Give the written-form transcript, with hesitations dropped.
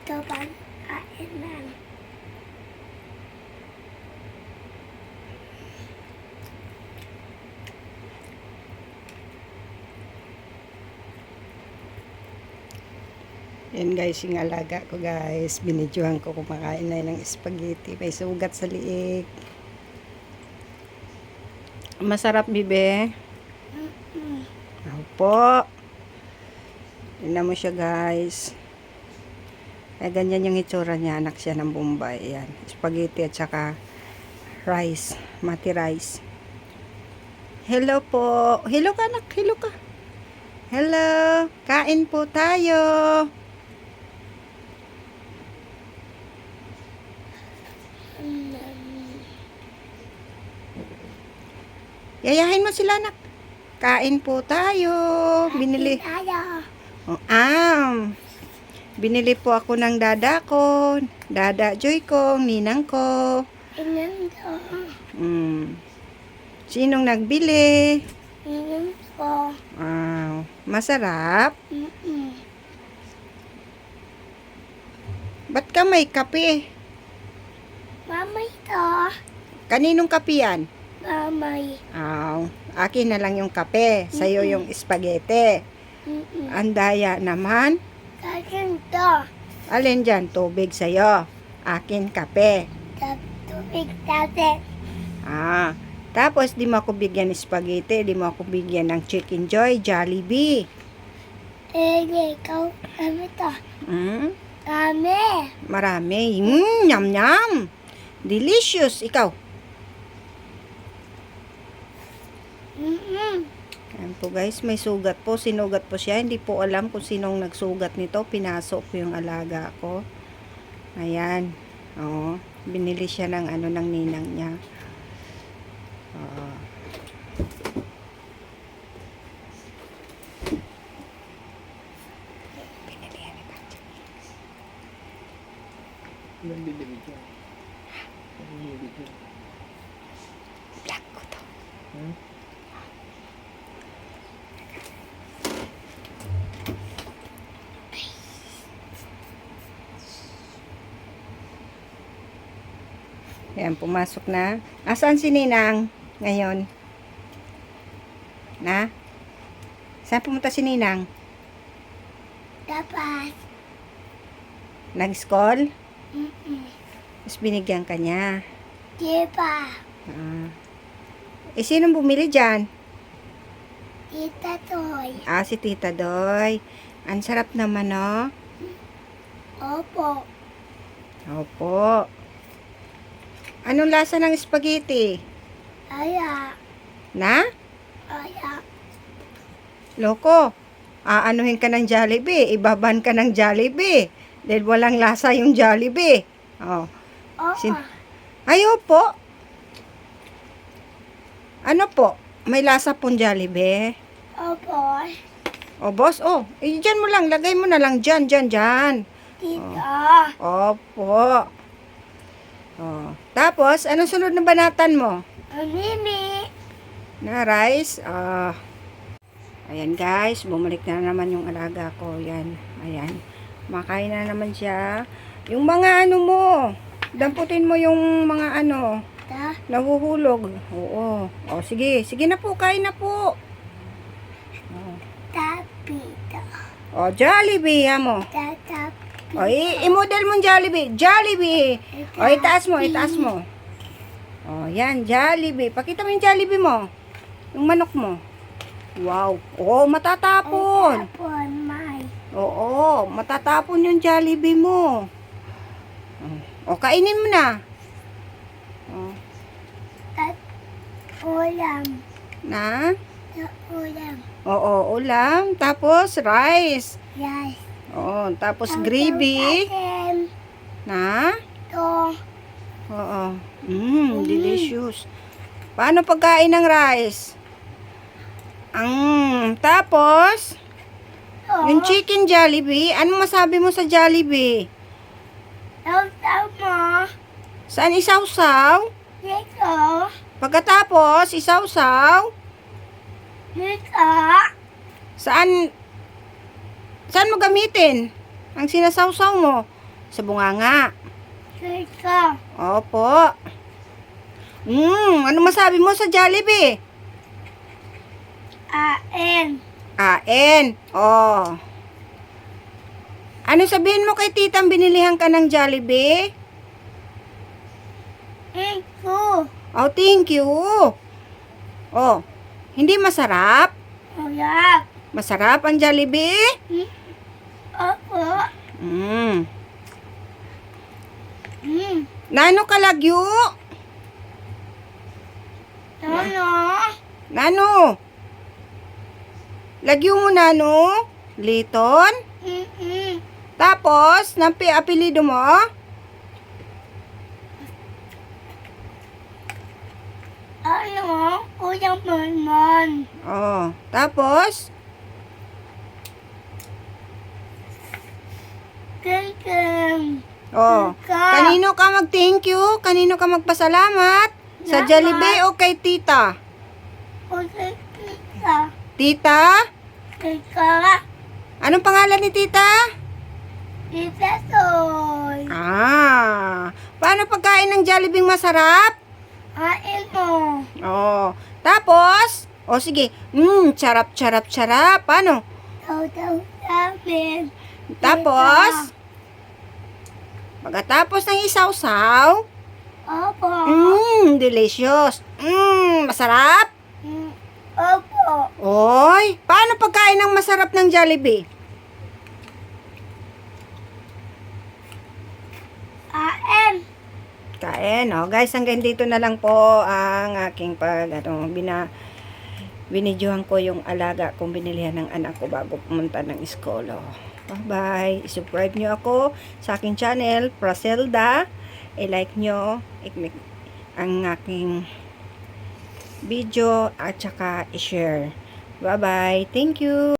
Ito bang kain lang? Yan guys, yung alaga ko guys. Binidyohan ko kumakain na ng spaghetti. May sugat sa liig. Masarap, bibe. Opo. Tignan mo siya guys. Eh, ganyan yung itsura niya. Anak siya ng Bombay. Yan. Spaghetti at saka rice. Mati rice. Hello po. Hello ka anak. Hello ka. Hello. Kain po tayo. Yayahin mo sila anak. Kain po tayo. Binili. Tayo. Oh, binili po ako ng dada ko. Dada Joy ko, ninang ko. Inom ko. Sinong nagbili? Inom ko. Wow, masarap. Ba't ka may kape? Mamay to. Kaninong kape yan? Mamay. Akin na lang yung kape. Sa'yo yung spaghetti. Ang daya naman. Kain to. Alin dyan? Tubig sa'yo. Akin kape. Tubig natin. Tapos di mo ako bigyan ng spaghetti. Di mo ako bigyan ng Chicken Joy, Jollibee. Ikaw. Kami to. Kami. Marami. Nyam nyam. Delicious. Ikaw. Ayan po guys, may sugat po. Sinugat po siya. Hindi po alam kung sinong nagsugat nito. Pinasok po yung alaga ko. Ayan. Binili siya ng ng ninang niya. Binili yan ni Patrick. Anong bibili dyan? Anong bibili dyan? Vlog ko to. Ayan, pumasok na. Asan si Ninang ngayon? Na? Saan pumunta si Ninang? Dapat. Nag-school? Tapos binigyan ka niya. Di ba? Sinong bumili dyan? Tita Toy. Si Tita Doy. Ang sarap naman, no? Opo. Opo. Anong lasa ng spaghetti? Aya. Na? Aya. Loko. Aanuhin ka ng Jollibee. Ibaban ka ng Jollibee. Dahil walang lasa yung Jollibee. Opo. Ay, opo. Ano po? May lasa pong Jollibee. Opo. Boss, dyan mo lang. Lagay mo na lang dyan. Tita. Opo. Tapos, anong sunod na banatan mo? Mimi. Na rice. Ayan guys, bumalik na naman yung alaga ko. Yan. Ayan. Makain na naman siya. Yung mga mo, damputin mo yung mga nahuhulog. Oo. Sige. Sige na po, kain na po. Tapita. Jollibee mo. Tatap. I-model mo Jollibee. Jollibee. Itaas mo. Yan, Jollibee. Pakita mo yung Jollibee mo. Yung manok mo. Wow. Matatapon. Tapon, May. Oo, matatapon yung Jollibee mo. Kainin mo na. At ulam. Na? Ulam. Oo, ulam. Tapos, rice. Yes. Tapos gravy. Na? To. Oo. Delicious. Paano pagkain ng rice? Tapos, yung chicken Jollibee, ano masabi mo sa Jollibee? Tawtaw mo. Saan isawsaw? Dito. Pagkatapos, isawsaw? Dito. Saan mo gamitin ang sinasawsaw mo? Sa bunganga. Ika. Opo. Ano masabi mo sa Jollibee? Aen. Aen. Oh. Ano sabihin mo kay titang binilihan ka ng Jollibee? Iko. Oh, thank you. Oh, hindi masarap? Oyak. Masarap ang Jollibee? Opo. Mm. Hmm. Nano kalagyo? Ano? Nano? Lagyo mo nano? Liton? Tapos, nampi apelido mo? Ano? Kuya Manman. Oh, tapos? Kengkeng. Oh, kanino ka mag-thank you? Kanino ka magpasalamat? Sa Salamat. Jollibee o kay tita? Kuya Ika. Tita? Ika. Anong pangalan ni tita? Tita Soy. Paano pagkain ng Jollibee masarap? Kain mo. Oh, tapos? Oh, sige. Charap, charap, charap. Paano? Daw namin. Tapos? Pagkatapos ng isawsaw? Opo. Delicious. Masarap? Opo. Oy, paano pagkain ng masarap ng Jollibee? Kain. Kain, oh. Guys, hanggang dito na lang po ang aking binidyohan ko yung alaga kung binilihan ng anak ko bago pumunta ng iskolo. Bye-bye. Subscribe nyo ako sa aking channel, Praselda. I-like nyo ang aking video at saka i-share. Bye-bye. Thank you.